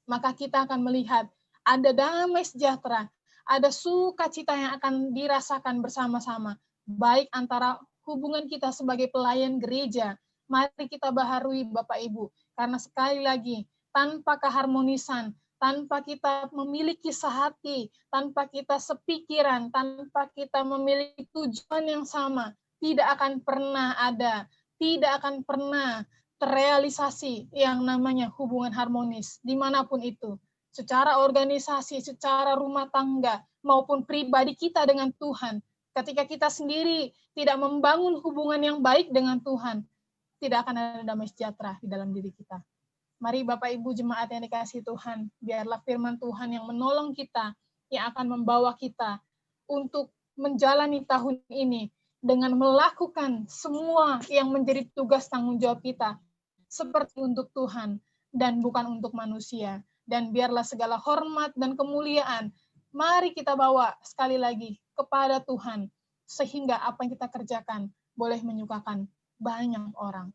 Maka kita akan melihat ada damai sejahtera, ada sukacita yang akan dirasakan bersama-sama, baik antara hubungan kita sebagai pelayan gereja. Mari kita baharui Bapak Ibu, karena sekali lagi, tanpa keharmonisan, tanpa kita memiliki sehati, tanpa kita sepikiran, tanpa kita memiliki tujuan yang sama, tidak akan pernah ada, tidak akan pernah terrealisasi yang namanya hubungan harmonis, dimanapun itu. Secara organisasi, secara rumah tangga, maupun pribadi kita dengan Tuhan. Ketika kita sendiri tidak membangun hubungan yang baik dengan Tuhan, tidak akan ada damai sejahtera di dalam diri kita. Mari Bapak Ibu jemaat yang dikasihi Tuhan, biarlah firman Tuhan yang menolong kita, yang akan membawa kita untuk menjalani tahun ini dengan melakukan semua yang menjadi tugas tanggung jawab kita, seperti untuk Tuhan dan bukan untuk manusia. Dan biarlah segala hormat dan kemuliaan, mari kita bawa sekali lagi kepada Tuhan, sehingga apa yang kita kerjakan boleh menyukakan banyak orang.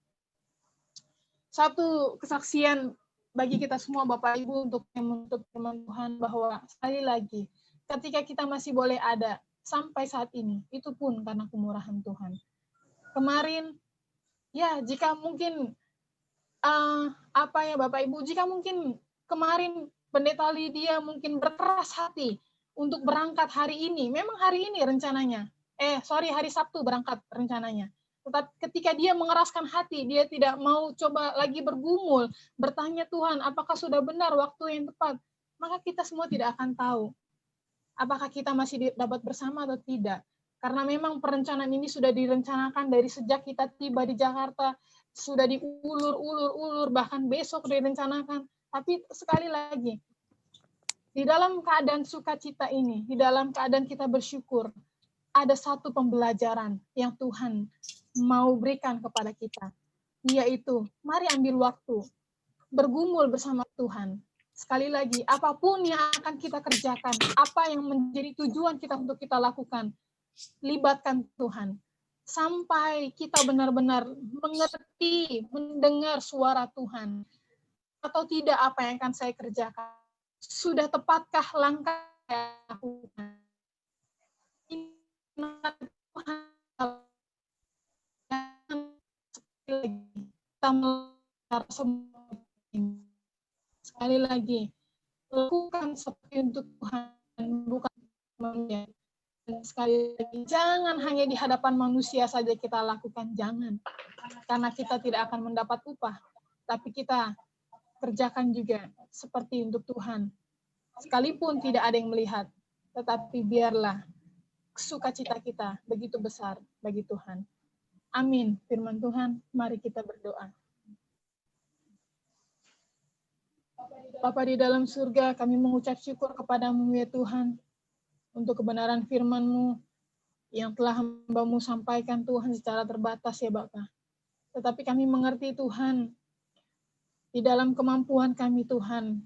Satu kesaksian bagi kita semua Bapak Ibu untuk menutup firman Tuhan, bahwa sekali lagi, ketika kita masih boleh ada sampai saat ini, itu pun karena kemurahan Tuhan. Kemarin, ya jika mungkin Bapak Ibu, jika mungkin kemarin Pendeta Lydia mungkin berkeras hati untuk berangkat hari ini, memang hari ini rencananya, hari Sabtu berangkat rencananya. Tetapi ketika dia mengeraskan hati, dia tidak mau coba lagi bergumul, bertanya Tuhan, apakah sudah benar waktu yang tepat, maka kita semua tidak akan tahu apakah kita masih dapat bersama atau tidak. Karena memang perencanaan ini sudah direncanakan dari sejak kita tiba di Jakarta, sudah diulur-ulur, bahkan besok direncanakan. Tapi sekali lagi, di dalam keadaan sukacita ini, di dalam keadaan kita bersyukur, ada satu pembelajaran yang Tuhan mau berikan kepada kita, yaitu mari ambil waktu bergumul bersama Tuhan. Sekali lagi, apapun yang akan kita kerjakan, apa yang menjadi tujuan kita untuk kita lakukan, libatkan Tuhan. Sampai kita benar-benar mengerti, mendengar suara Tuhan. Atau tidak apa yang akan saya kerjakan. Sudah tepatkah langkah yang saya lakukan? Kita melihat semua. Sekali lagi, lakukan seperti untuk Tuhan, bukan manusia. Dan sekali lagi, jangan hanya di hadapan manusia saja kita lakukan, jangan. Karena kita tidak akan mendapat upah, tapi kita kerjakan juga seperti untuk Tuhan. Sekalipun tidak ada yang melihat, tetapi biarlah sukacita kita begitu besar bagi Tuhan. Amin. Firman Tuhan, mari kita berdoa. Bapa di dalam surga, kami mengucap syukur kepadamu ya Tuhan, untuk kebenaran firman-Mu yang telah hamba-Mu sampaikan Tuhan secara terbatas ya Bapa. Tetapi kami mengerti Tuhan, di dalam kemampuan kami Tuhan,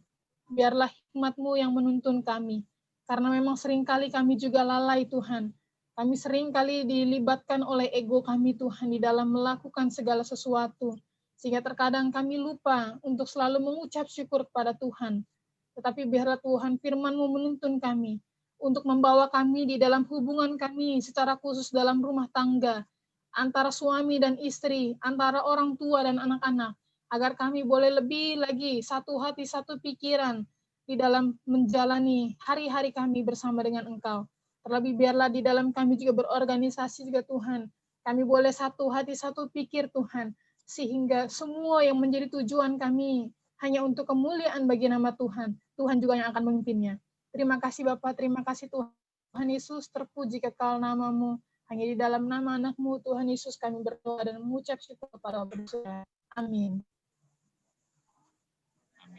biarlah hikmat-Mu yang menuntun kami. Karena memang seringkali kami juga lalai Tuhan. Kami seringkali dilibatkan oleh ego kami Tuhan di dalam melakukan segala sesuatu. Sehingga terkadang kami lupa untuk selalu mengucap syukur kepada Tuhan. Tetapi biarlah Tuhan firman-Mu menuntun kami untuk membawa kami di dalam hubungan kami secara khusus dalam rumah tangga, antara suami dan istri, antara orang tua dan anak-anak, agar kami boleh lebih lagi satu hati, satu pikiran di dalam menjalani hari-hari kami bersama dengan Engkau. Terlebih biarlah di dalam kami juga berorganisasi juga Tuhan. Kami boleh satu hati, satu pikir Tuhan, sehingga semua yang menjadi tujuan kami hanya untuk kemuliaan bagi nama Tuhan. Tuhan juga yang akan memimpinnya. Terima kasih Bapa, terima kasih Tuhan Yesus, terpuji kekal nama-Mu. Hanya di dalam nama anak-Mu, Tuhan Yesus, kami berdoa dan mengucap syukur kepada Bapa. Amin.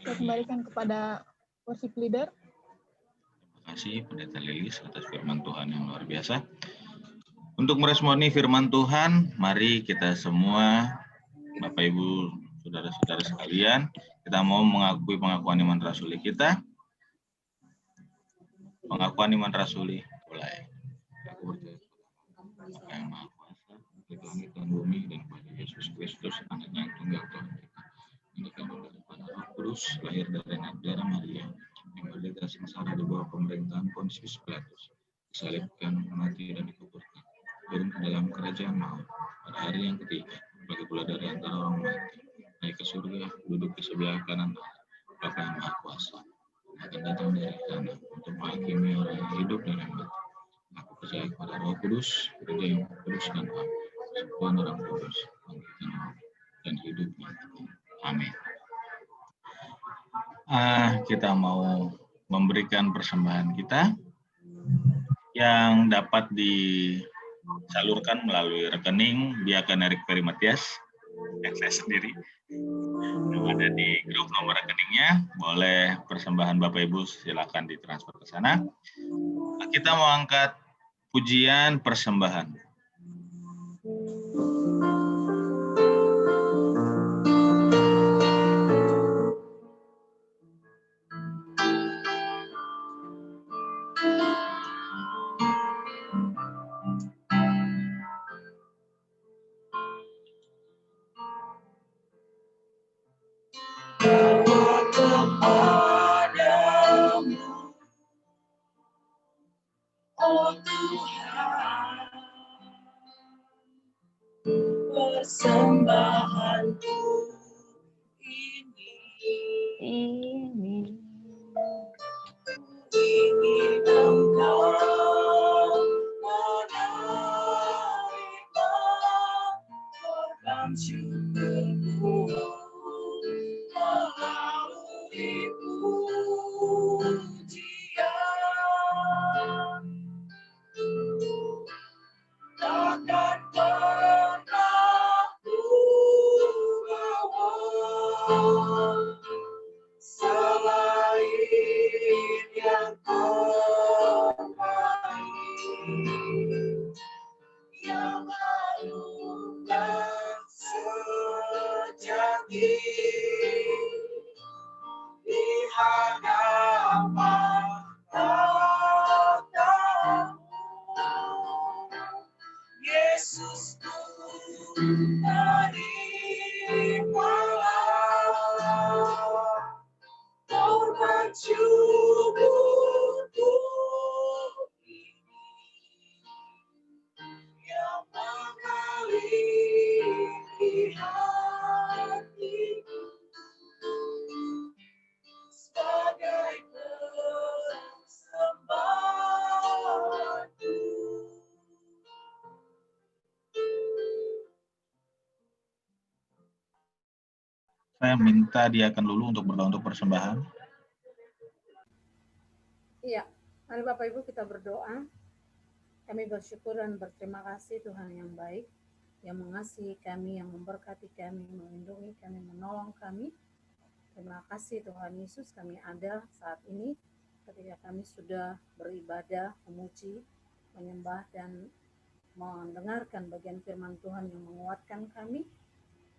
Saya kembalikan kepada worship leader. Terima kasih Pendeta Lilis atas firman Tuhan yang luar biasa. Untuk meresponi firman Tuhan, mari kita semua, Bapak Ibu, saudara-saudara sekalian, kita mau mengakui pengakuan iman rasuli kita. Pengakuan iman rasuli mulai. Aku percaya Bapa yang Maha Kuasa, di langit dan bumi, dan kepada Yesus Kristus, anaknya yang tunggal Tuhan kita. Ini kami daripada Roh Kudus, lahir dari darah Maria, yang menderita sengsara di bawah pemerintahan Pontius Pilatus, disalibkan, mati, dan dikuburkan, turun ke dalam kerajaan maut pada hari yang ketiga, bagi pula dari antara orang mati, naik ke surga, duduk di sebelah kanan Bapa yang Maha Kuasa, akan datang dari sana untuk menghakimi orang yang hidup dan yang mati. Aku percaya kepada Roh Kudus, gereja yang kudus dan am, persekutuan orang kudus, bangkitan maut dan hidup yang kekal. Amin. Kita mau memberikan persembahan kita yang dapat disalurkan melalui rekening Biakan Erik Peri Matias, yang saya sendiri, yang ada di grup nomor rekeningnya. Boleh persembahan Bapak Ibu silakan ditransfer ke sana. Kita mau angkat pujian persembahan. Oh Tuhan, persembahanku ini ingin Engkau menerima korban syukurku melalui pujian. Takkan pernah ku bawa Saya minta Diaken Lulu untuk berdoa untuk persembahan. Iya, mari Bapak Ibu kita berdoa. Kami bersyukur dan berterima kasih Tuhan yang baik, yang mengasihi kami, yang memberkati kami, melindungi kami, menolong kami. Terima kasih Tuhan Yesus, kami ada saat ini ketika kami sudah beribadah, memuji, menyembah, dan mendengarkan bagian firman Tuhan yang menguatkan kami.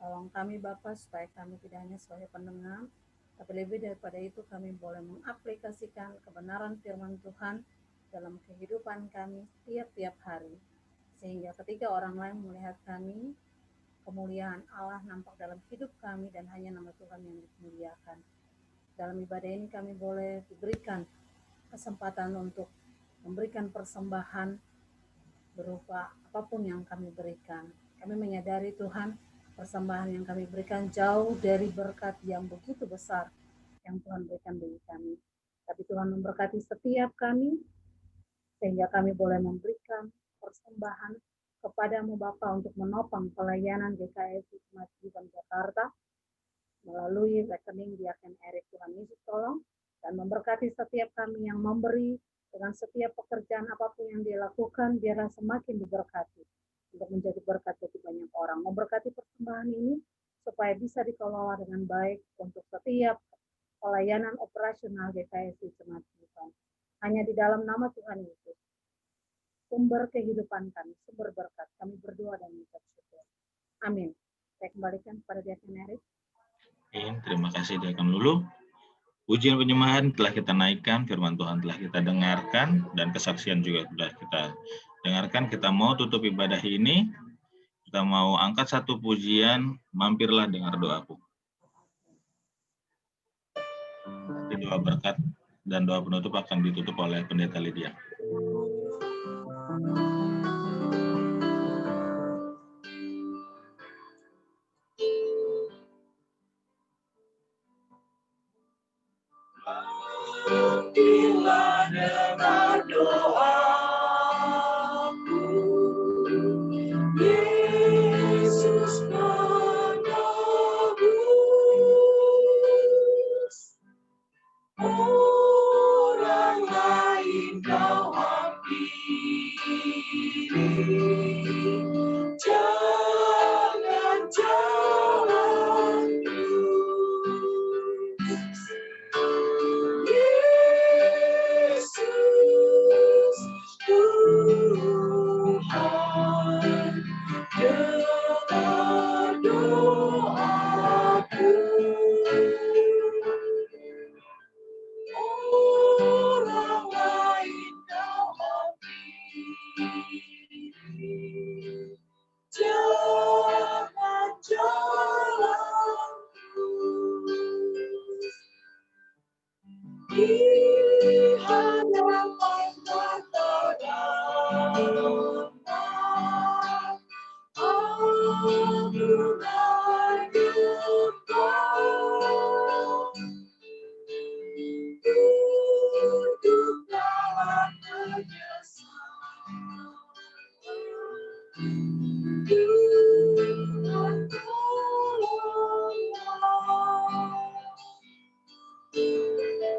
Tolong kami Bapa supaya kami tidak hanya sebagai pendengar, tapi lebih daripada itu kami boleh mengaplikasikan kebenaran firman Tuhan dalam kehidupan kami tiap-tiap hari. Sehingga ketika orang lain melihat kami, kemuliaan Allah nampak dalam hidup kami dan hanya nama Tuhan yang dimuliakan. Dalam ibadah ini kami boleh diberikan kesempatan untuk memberikan persembahan berupa apapun yang kami berikan. Kami menyadari Tuhan, persembahan yang kami berikan jauh dari berkat yang begitu besar yang Tuhan berikan bagi kami. Tapi Tuhan memberkati setiap kami, sehingga kami boleh memberikan persembahan kepadamu Bapa untuk menopang pelayanan GKI Hikmat Jivan Jakarta melalui rekening Diaken Erik. Tuhan Yesus tolong dan memberkati setiap kami yang memberi dengan setiap pekerjaan apapun yang dia lakukan, biarlah semakin diberkati untuk menjadi berkat bagi banyak orang. Memberkati persembahan ini supaya bisa dikelola dengan baik untuk setiap pelayanan operasional GKI Hikmat Jivan. Hanya di dalam nama Tuhan Yesus, sumber kehidupan kami, sumber berkat, kami berdoa dan mengucap syukur. Amin. Saya kembalikan kepada Diaken Erik. Terima kasih Diaken Lulu. Pujian penyembahan telah kita naikkan, firman Tuhan telah kita dengarkan, dan kesaksian juga sudah kita dengarkan. Kita mau tutup ibadah ini, kita mau angkat satu pujian, mampirlah dengar doaku. Nanti doa berkat dan doa penutup akan ditutup oleh Pendeta Lydia. Bila dengar doaku, Yesus menebus. Orang lain kau hampiri, jangan jalan terus. Yesus Tuhan, dengar doaku. Orang lain kau hampiri, jangan jalan terus. Di hadapan mata dalam aku menyembah, duduk dalam penyesalan, Tuhan tolonglah.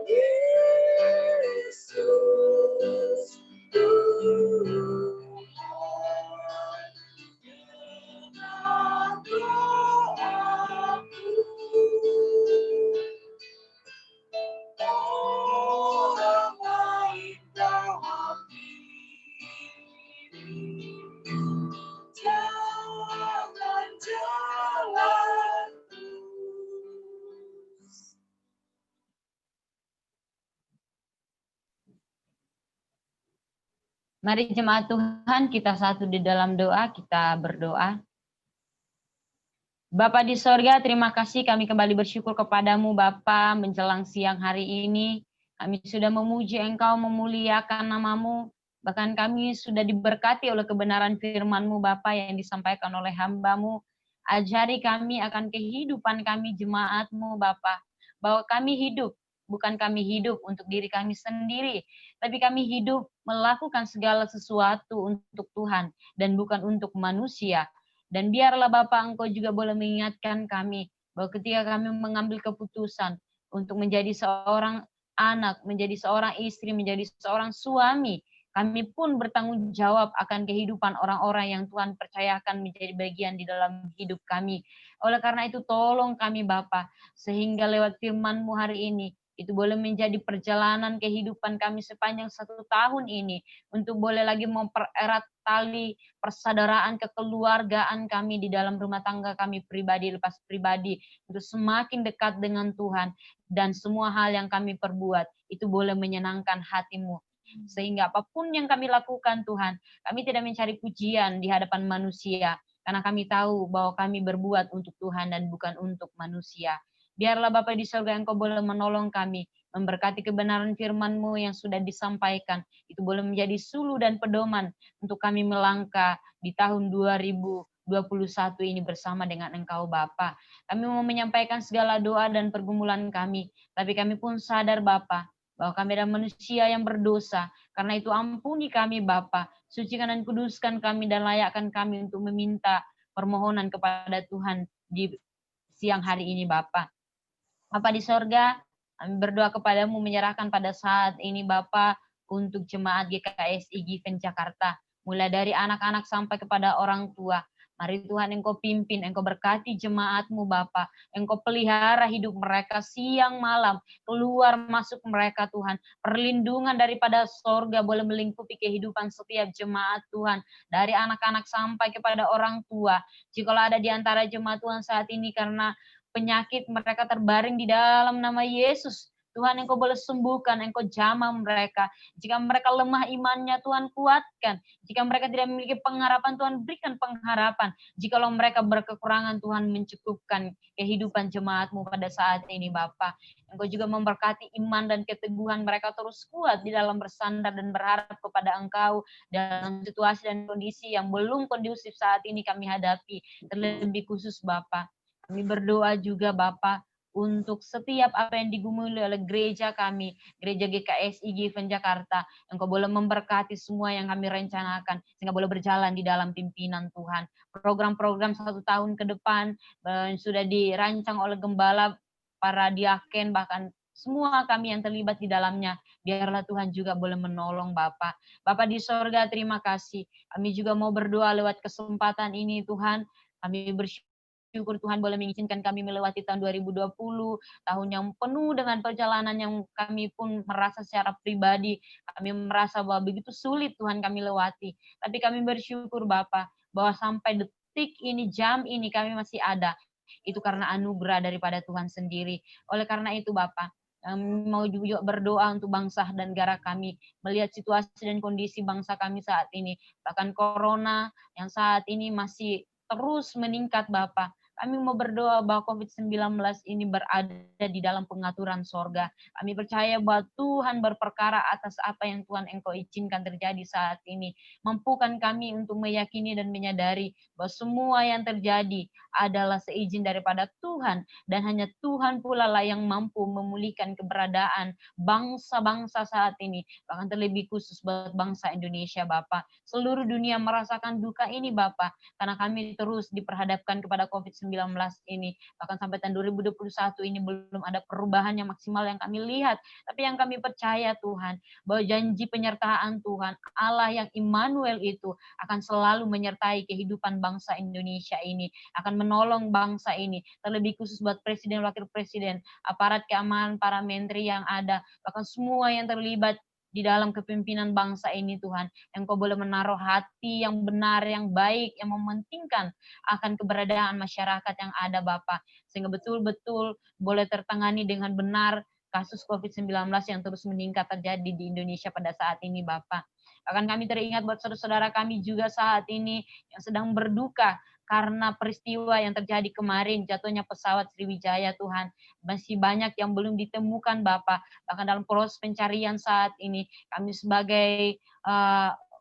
Yesus Tuhan, dengar doaku. Orang lain kau hampiri, jangan jalan terus. Mari jemaat Tuhan, kita satu di dalam doa, kita berdoa. Bapa di sorga, terima kasih kami kembali bersyukur kepadamu Bapa menjelang siang hari ini. Kami sudah memuji Engkau, memuliakan namamu, bahkan kami sudah diberkati oleh kebenaran firman-Mu Bapa yang disampaikan oleh hamba-Mu. Ajari kami akan kehidupan kami jemaat-Mu Bapa, bahwa kami hidup, bukan kami hidup untuk diri kami sendiri, tapi kami hidup melakukan segala sesuatu untuk Tuhan dan bukan untuk manusia. Dan biarlah Bapa Engkau juga boleh mengingatkan kami bahwa ketika kami mengambil keputusan untuk menjadi seorang anak, menjadi seorang istri, menjadi seorang suami, kami pun bertanggung jawab akan kehidupan orang-orang yang Tuhan percayakan menjadi bagian di dalam hidup kami. Oleh karena itu, tolong kami Bapa, sehingga lewat firman-Mu hari ini, itu boleh menjadi perjalanan kehidupan kami sepanjang 1 tahun ini, untuk boleh lagi mempererat tali persaudaraan kekeluargaan kami di dalam rumah tangga kami pribadi lepas pribadi, untuk semakin dekat dengan Tuhan, dan semua hal yang kami perbuat, itu boleh menyenangkan hati-Mu. Sehingga apapun yang kami lakukan Tuhan, kami tidak mencari pujian di hadapan manusia, karena kami tahu bahwa kami berbuat untuk Tuhan dan bukan untuk manusia. Biarlah Bapa di surga Engkau boleh menolong kami, memberkati kebenaran firman-Mu yang sudah disampaikan, itu boleh menjadi suluh dan pedoman untuk kami melangkah di tahun 2021 ini bersama dengan Engkau Bapa. Kami mau menyampaikan segala doa dan pergumulan kami, tapi kami pun sadar Bapa, bahwa kami adalah manusia yang berdosa. Karena itu ampuni kami Bapa, sucikan dan kuduskan kami dan layakkan kami untuk meminta permohonan kepada Tuhan di siang hari ini Bapa. Bapa di sorga, kami berdoa kepadamu menyerahkan pada saat ini Bapa untuk jemaat GKSI Given Jakarta, mulai dari anak-anak sampai kepada orang tua. Mari Tuhan Engkau pimpin, Engkau berkati jemaat-Mu Bapa, Engkau pelihara hidup mereka siang malam, keluar masuk mereka Tuhan, perlindungan daripada sorga boleh melingkupi kehidupan setiap jemaat Tuhan, dari anak-anak sampai kepada orang tua. Jikalau ada di antara jemaat Tuhan saat ini karena penyakit, mereka terbaring di dalam nama Yesus, Tuhan Engkau boleh sembuhkan, Engkau jamah mereka. Jika mereka lemah imannya, Tuhan kuatkan. Jika mereka tidak memiliki pengharapan, Tuhan berikan pengharapan. Jikalau mereka berkekurangan, Tuhan mencukupkan kehidupan jemaat-Mu pada saat ini, Bapa. Engkau juga memberkati iman dan keteguhan mereka terus kuat di dalam bersandar dan berharap kepada Engkau dalam situasi dan kondisi yang belum kondusif saat ini kami hadapi. Terlebih khusus, Bapa. Kami berdoa juga, Bapa, untuk setiap apa yang digumuli oleh gereja kami, gereja GKSI Given Jakarta. Engkau boleh memberkati semua yang kami rencanakan, sehingga boleh berjalan di dalam pimpinan Tuhan. Program-program 1 tahun ke depan sudah dirancang oleh gembala, para diaken, bahkan semua kami yang terlibat di dalamnya. Biarlah Tuhan juga boleh menolong Bapa. Bapa di sorga, terima kasih. Kami juga mau berdoa lewat kesempatan ini Tuhan. Kami bersyukur Tuhan boleh mengizinkan kami melewati tahun 2020, tahun yang penuh dengan perjalanan yang kami pun merasa secara pribadi, kami merasa bahwa begitu sulit Tuhan kami lewati. Tapi kami bersyukur Bapa, bahwa sampai detik ini, jam ini kami masih ada. Itu karena anugerah daripada Tuhan sendiri. Oleh karena itu Bapa, mau juga berdoa untuk bangsa dan negara kami, melihat situasi dan kondisi bangsa kami saat ini, bahkan corona yang saat ini masih terus meningkat Bapa. Kami mau berdoa bahwa COVID-19 ini berada di dalam pengaturan sorga. Kami percaya bahwa Tuhan berperkara atas apa yang Tuhan Engkau izinkan terjadi saat ini. Mampukan kami untuk meyakini dan menyadari bahwa semua yang terjadi adalah seizin daripada Tuhan, dan hanya Tuhan pula lah yang mampu memulihkan keberadaan bangsa-bangsa saat ini, bahkan terlebih khusus buat bangsa Indonesia Bapak. Seluruh dunia merasakan duka ini Bapak, karena kami terus diperhadapkan kepada COVID-19 ini. Bahkan sampai tahun 2021 ini belum ada perubahan yang maksimal yang kami lihat. Tapi yang kami percaya Tuhan, bahwa janji penyertaan Tuhan, Allah yang Immanuel itu akan selalu menyertai kehidupan bangsa Indonesia ini, akan menolong bangsa ini, terlebih khusus buat Presiden, Wakil Presiden, aparat keamanan, para menteri yang ada, bahkan semua yang terlibat di dalam kepemimpinan bangsa ini Tuhan. Engkau boleh menaruh hati yang benar, yang baik, yang mementingkan akan keberadaan masyarakat yang ada Bapak. Sehingga betul-betul boleh tertangani dengan benar kasus COVID-19 yang terus meningkat terjadi di Indonesia pada saat ini Bapak. Bahkan kami teringat buat saudara-saudara kami juga saat ini yang sedang berduka karena peristiwa yang terjadi kemarin, jatuhnya pesawat Sriwijaya Tuhan. Masih banyak yang belum ditemukan Bapak. Bahkan dalam proses pencarian saat ini, kami sebagai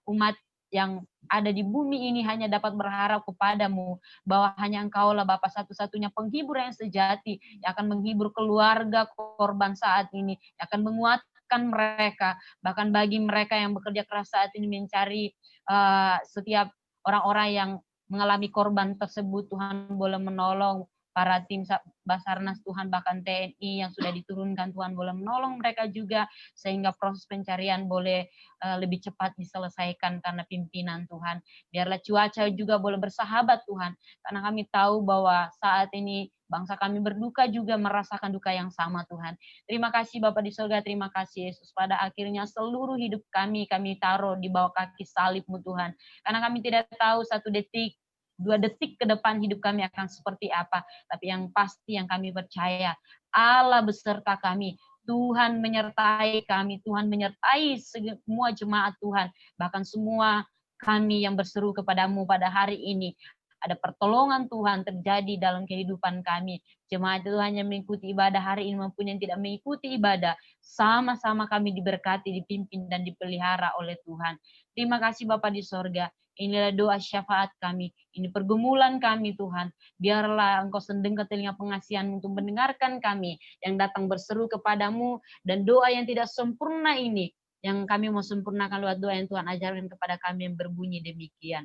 umat yang ada di bumi ini hanya dapat berharap kepadamu, bahwa hanya Engkaulah Bapak satu-satunya penghibur yang sejati, yang akan menghibur keluarga korban saat ini, yang akan menguatkan mereka, bahkan bagi mereka yang bekerja keras saat ini mencari setiap orang-orang yang mengalami korban tersebut, Tuhan boleh menolong para tim Basarnas Tuhan, bahkan TNI yang sudah diturunkan Tuhan, boleh menolong mereka juga sehingga proses pencarian boleh lebih cepat diselesaikan karena pimpinan Tuhan. Biarlah cuaca juga boleh bersahabat Tuhan, karena kami tahu bahwa saat ini bangsa kami berduka juga merasakan duka yang sama Tuhan. Terima kasih Bapa di surga, terima kasih Yesus. Pada akhirnya seluruh hidup kami taruh di bawah kaki salib-Mu Tuhan. Karena kami tidak tahu 1 detik, 2 detik ke depan hidup kami akan seperti apa. Tapi yang pasti yang kami percaya, Allah beserta kami. Tuhan menyertai kami, Tuhan menyertai semua jemaat Tuhan. Bahkan semua kami yang berseru kepadamu pada hari ini. Ada pertolongan Tuhan terjadi dalam kehidupan kami. Jemaat Tuhan yang mengikuti ibadah hari ini maupun yang tidak mengikuti ibadah, sama-sama kami diberkati, dipimpin, dan dipelihara oleh Tuhan. Terima kasih Bapa di sorga. Inilah doa syafaat kami. Ini pergumulan kami Tuhan. Biarlah Engkau sendengkan telinga pengasihan untuk mendengarkan kami yang datang berseru kepadamu. Dan doa yang tidak sempurna ini, yang kami mau sempurnakan lewat doa yang Tuhan ajarkan kepada kami yang berbunyi demikian.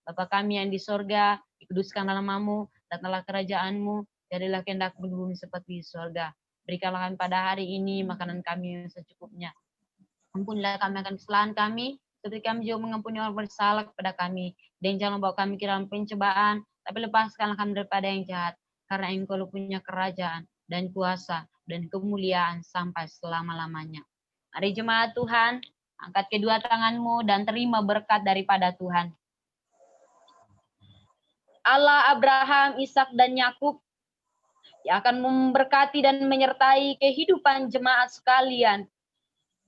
Bapa kami yang di sorga, dikuduskanlah namamu, datanglah kerajaanmu, jadilah kehendakmu di bumi seperti di sorga. Berikanlah kami pada hari ini makanan kami yang secukupnya. Ampunilah kami akan kesalahan kami, seperti kami juga mengampuni orang bersalah kepada kami. Dan jangan bawa kami ke dalam pencobaan, tapi lepaskanlah kami daripada yang jahat. Karena Engkau punya kerajaan dan kuasa dan kemuliaan sampai selama-lamanya. Mari jemaat Tuhan, angkat kedua tanganmu dan terima berkat daripada Tuhan. Allah Abraham, Ishak, dan Yakub yang akan memberkati dan menyertai kehidupan jemaat sekalian.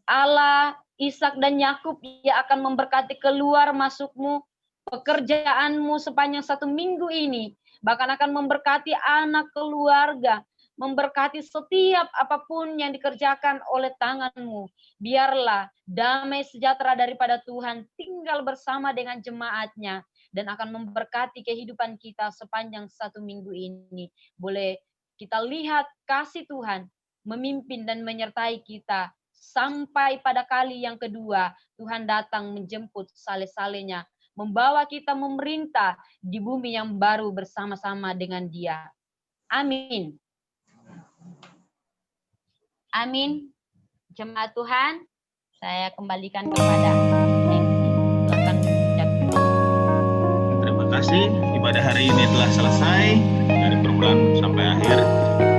Allah, Ishak, dan Yakub yang akan memberkati keluar masukmu, pekerjaanmu sepanjang 1 minggu ini, bahkan akan memberkati anak keluarga, memberkati setiap apapun yang dikerjakan oleh tanganmu. Biarlah damai sejahtera daripada Tuhan tinggal bersama dengan jemaatnya, dan akan memberkati kehidupan kita sepanjang 1 minggu ini. Boleh kita lihat kasih Tuhan memimpin dan menyertai kita sampai pada kali yang kedua Tuhan datang menjemput sale-salenya, membawa kita memerintah di bumi yang baru bersama-sama dengan Dia. Amin. Amin. Jemaat Tuhan, saya kembalikan kepada Terima kasih, ibadah hari ini telah selesai dari permulaan sampai akhir.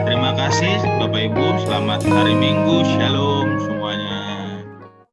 Terima kasih Bapak Ibu, selamat hari Minggu, Shalom.